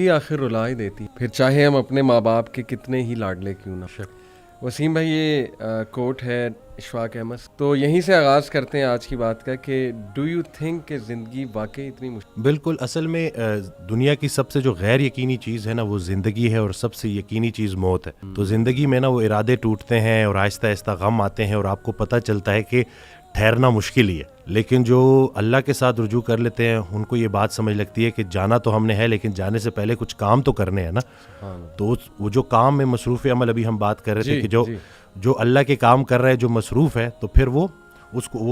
ہی آخر رلا ہی دیتی، پھر چاہے ہم اپنے ماں باپ کے کتنے ہی لاڈلے کیوں نہ۔ وسیم بھائی یہ کوٹ ہے اشفاق احمد، تو یہیں سے آغاز کرتے ہیں آج کی بات کا کہ ڈو یو تھنک کہ زندگی واقعی اتنی مشکل؟ بالکل، اصل میں دنیا کی سب سے جو غیر یقینی چیز ہے نا وہ زندگی ہے، اور سب سے یقینی چیز موت ہے۔ تو زندگی میں نا وہ ارادے ٹوٹتے ہیں اور آہستہ آہستہ غم آتے ہیں، اور آپ کو پتہ چلتا ہے کہ ٹھہرنا مشکل ہی ہے، لیکن جو اللہ کے ساتھ رجوع کر لیتے ہیں ان کو یہ بات سمجھ لگتی ہے کہ جانا تو ہم نے ہے، لیکن جانے سے پہلے کچھ کام تو کرنے ہیں نا۔ تو وہ جو کام میں مصروف عمل، ابھی ہم بات کر رہے تھے کہ جو اللہ کے کام کر رہا ہے، جو مصروف ہے، تو پھر وہ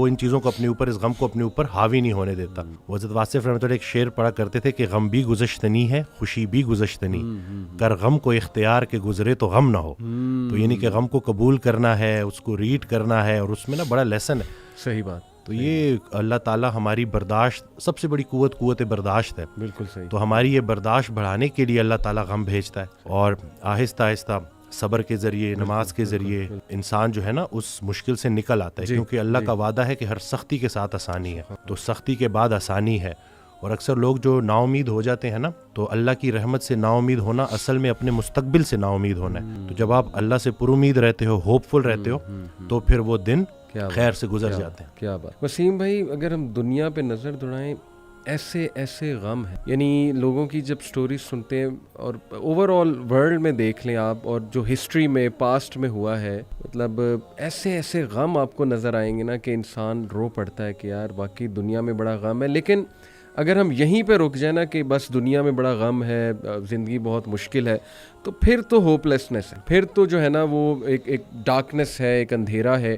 ان چیزوں کو اپنے اوپر، اس غم کو اپنے اوپر حاوی نہیں ہونے دیتا۔ حضرت واصف رحمۃ اللہ ایک شعر پڑھا کرتے تھے کہ غم بھی گزشتنی ہے، خوشی بھی گزشتنی، کر غم کو اختیار کے گزرے تو غم نہ ہو۔ تو یعنی کہ غم کو قبول کرنا ہے، اس کو ریڈ کرنا ہے، اور اس میں نا بڑا لیسن ہے۔ صحیح بات۔ تو یہ اللہ تعالیٰ ہماری برداشت، سب سے بڑی قوت برداشت ہے۔ بالکل صحیح۔ تو ہماری یہ برداشت بڑھانے کے لیے اللہ تعالیٰ غم بھیجتا ہے، اور آہستہ آہستہ صبر کے ذریعے، نماز کے ذریعے انسان جو ہے نا اس مشکل سے نکل آتا ہے، کیونکہ اللہ کا وعدہ ہے کہ ہر سختی کے ساتھ آسانی ہے، تو سختی کے بعد آسانی ہے۔ اور اکثر لوگ جو نا امید ہو جاتے ہیں نا، تو اللہ کی رحمت سے نا امید ہونا اصل میں اپنے مستقبل سے نا امید ہونا ہے۔ تو جب آپ اللہ سے پر امید رہتے ہو، ہوپ فل رہتے ہو، تو پھر وہ دن خیر سے گزر جاتے ہیں۔ کیا بات وسیم بھائی، اگر ہم دنیا پہ نظر دوڑائیں، ایسے غم ہیں، یعنی لوگوں کی جب سٹوریز سنتے ہیں اور اوور آل ورلڈ میں دیکھ لیں آپ، اور جو ہسٹری میں پاسٹ میں ہوا ہے، مطلب ایسے غم آپ کو نظر آئیں گے نا کہ انسان رو پڑتا ہے کہ یار واقعی دنیا میں بڑا غم ہے۔ لیکن اگر ہم یہیں پہ رک جائیں نا کہ بس دنیا میں بڑا غم ہے، زندگی بہت مشکل ہے، تو پھر تو ہوپ لیسنس ہے، پھر تو جو ہے نا وہ ایک ڈارکنیس ہے، ایک اندھیرا ہے۔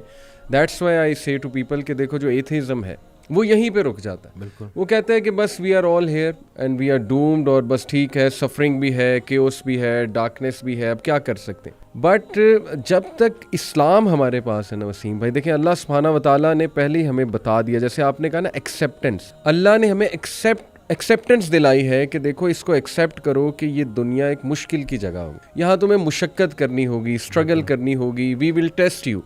دیٹس وائی آئی سے ٹو پیپل کہ دیکھو جو ایتھیزم ہے وہ یہیں پہ رک جاتا ہے۔ بالکل، وہ کہتا ہے کہ بس we are all here and we are doomed, اور بس ٹھیک ہے، سفرنگ بھی ہے، کیوس بھی ہے، ڈارکنیس بھی ہے، اب کیا کر سکتے ہیں۔ بٹ جب تک اسلام ہمارے پاس ہے نا وسیم بھائی، دیکھیں اللہ سبحانہ وتعالیٰ نے پہلے ہی ہمیں بتا دیا، جیسے آپ نے کہا نا ایکسیپٹنس، اللہ نے ہمیں ایکسیپٹنس دلائی ہے کہ دیکھو اس کو ایکسیپٹ کرو کہ یہ دنیا ایک مشکل کی جگہ ہوگی، یہاں تمہیں مشقت کرنی ہوگی، اسٹرگل کرنی ہوگی، وی ول ٹیسٹ یو،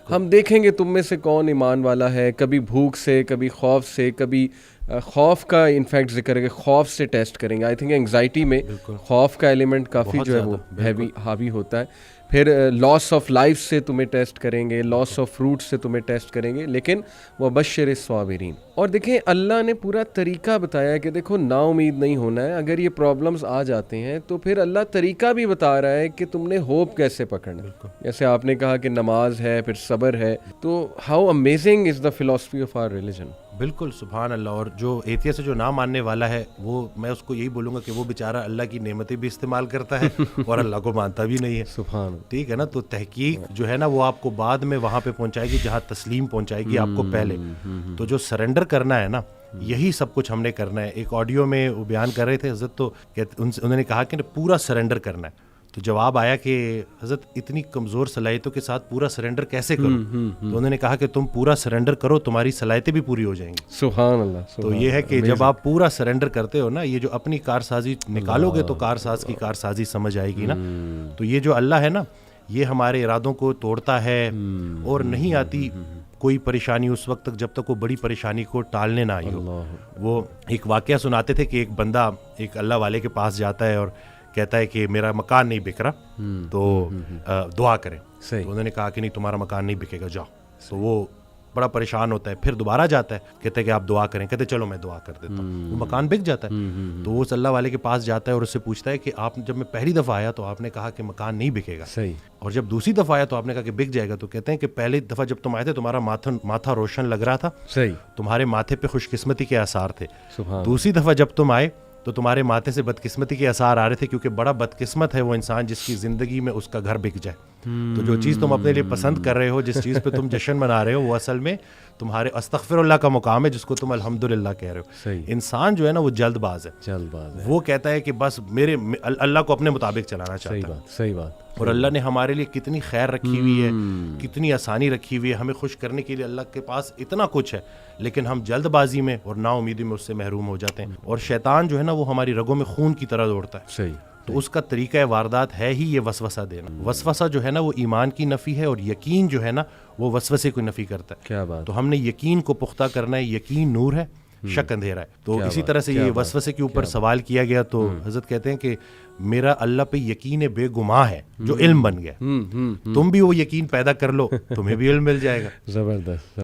ہم دیکھیں گے تم میں سے کون ایمان والا ہے، کبھی بھوک سے، کبھی خوف سے، کبھی خوف کا انفیکٹ ذکر ہے کہ خوف سے ٹیسٹ کریں گے۔ آئی تھنک انگزائٹی میں خوف کا ایلیمنٹ کافی جو ہے وہ حاوی ہوتا ہے۔ پھر لاس آف لائف سے تمہیں ٹیسٹ کریں گے، لاس آف فروٹ سے تمہیں ٹیسٹ کریں گے، لیکن وہ بشر الصابرین۔ اور دیکھیں اللہ نے پورا طریقہ بتایا ہے کہ دیکھو نا امید نہیں ہونا ہے، اگر یہ پرابلمز آ جاتے ہیں تو پھر اللہ طریقہ بھی بتا رہا ہے کہ تم نے ہوپ کیسے پکڑنا ہے۔ جیسے آپ نے کہا کہ نماز ہے، پھر صبر ہے، تو how amazing is the philosophy of our religion. بالکل، سبحان اللہ۔ اور جو ایتھیسٹ جو نہ ماننے والا ہے، وہ میں اس کو یہی بولوں گا کہ وہ بیچارہ اللہ کی نعمتیں بھی استعمال کرتا ہے اور اللہ کو مانتا بھی نہیں ہے۔ سبحان، ٹھیک ہے نا۔ تو تحقیق جو ہے نا وہ آپ کو بعد میں وہاں پہ پہنچائے گی جہاں تسلیم پہنچائے گی آپ کو پہلے۔ تو جو سرنڈر کرنا ہے نا، یہی سب کچھ ہم نے کرنا ہے۔ ایک آڈیو میں وہ بیان کر رہے تھے حضرت، تو انہوں نے کہا کہ پورا سرنڈر کرنا ہے۔ تو جواب آیا کہ حضرت اتنی کمزور صلاحیتوں کے ساتھ پورا سرنڈر کیسے کروں؟ تو انہوں نے کہا کہ تم پورا سرنڈر کرو، تمہاری صلاحیتیں بھی پوری ہو جائیں گی۔ سبحان اللہ۔ تو یہ ہے کہ جب آپ پورا سرنڈر کرتے ہو نا، یہ جو اپنی کارسازی نکالو گے تو کارساز کی کارسازی سمجھ آئے گی نا۔ تو یہ جو اللہ ہے نا، یہ ہمارے ارادوں کو توڑتا ہے، اور نہیں آتی کوئی پریشانی اس وقت تک جب تک وہ بڑی پریشانی کو ٹالنے نہ آئی ہو۔ وہ ایک واقعہ سناتے تھے کہ ایک بندہ ایک اللہ والے کے پاس جاتا ہے اور کہتا ہے کہ میرا مکان نہیں بک رہا، تو دعا کریں۔ تو انہوں نے کہا کہ نہیں، تمہارا مکان نہیں بکے گا، جاؤ۔ تو وہ بڑا پریشان ہوتا ہے، پھر دوبارہ جاتا ہے، کہتا ہے کہ آپ دعا کریں، کہتے چلو میں دعا کر دیتا ہوں، وہ مکان بک جاتا ہے۔ تو وہ اس اللہ والے کے پاس جاتا ہے اور اس سے پوچھتا ہے کہ آپ جب میں پہلی دفعہ آیا تو آپ نے کہا کہ مکان نہیں بکے گا، اور جب دوسری دفعہ آیا تو آپ نے کہا کہ بک جائے گا۔ تو کہتے ہیں کہ پہلی دفعہ جب تم آئے تھے تمہارا ماتھا روشن لگ رہا تھا، تمہارے ماتھے پہ خوش قسمتی کے آثار تھے۔ دوسری دفعہ جب تم آئے تو تمہارے ماتھے سے بدقسمتی کے آثار آ رہے تھے، کیونکہ بڑا بدقسمت ہے وہ انسان جس کی زندگی میں اس کا گھر بک جائے۔ تو جو چیز تم اپنے لیے پسند کر رہے ہو، جس چیز پہ تم جشن منا رہے ہو، وہ اصل میں تمہارے استغفر اللہ کا مقام ہے، جس کو تم الحمدللہ کہہ رہے ہو۔ انسان جو ہے نا وہ جلد باز ہے، وہ کہتا ہے کہ بس میرے اللہ کو اپنے مطابق چلانا چاہتا ہے۔ صحیح بات۔ اور اللہ نے ہمارے لیے کتنی خیر رکھی ہوئی ہے، کتنی آسانی رکھی ہوئی ہے، ہمیں خوش کرنے کے لیے اللہ کے پاس اتنا کچھ ہے، لیکن ہم جلد بازی میں اور نا امیدی میں اس سے محروم ہو جاتے ہیں۔ اور شیطان جو ہے نا وہ ہماری رگوں میں خون کی طرح دوڑتا ہے۔ تو اس کا طریقہ واردات ہے ہی یہ وسوسہ دینا۔ وسوسہ جو ہے نا وہ ایمان کی نفی ہے، اور یقین جو ہے نا وہ وسوسے کو نفی کرتا ہے۔ کیا بات۔ تو ہم نے یقین کو پختہ کرنا ہے، یقین نور ہے، شک اندھیرا ہے. تو اسی طرح سے یہ وسوسے کے اوپر سوال کیا گیا تو حضرت کہتے ہیں کہ میرا اللہ پہ یقین بے گماں ہے جو علم بن گیا. تم بھی وہ یقین پیدا کر لو, تمہیں بھی علم مل جائے گا. زبردست.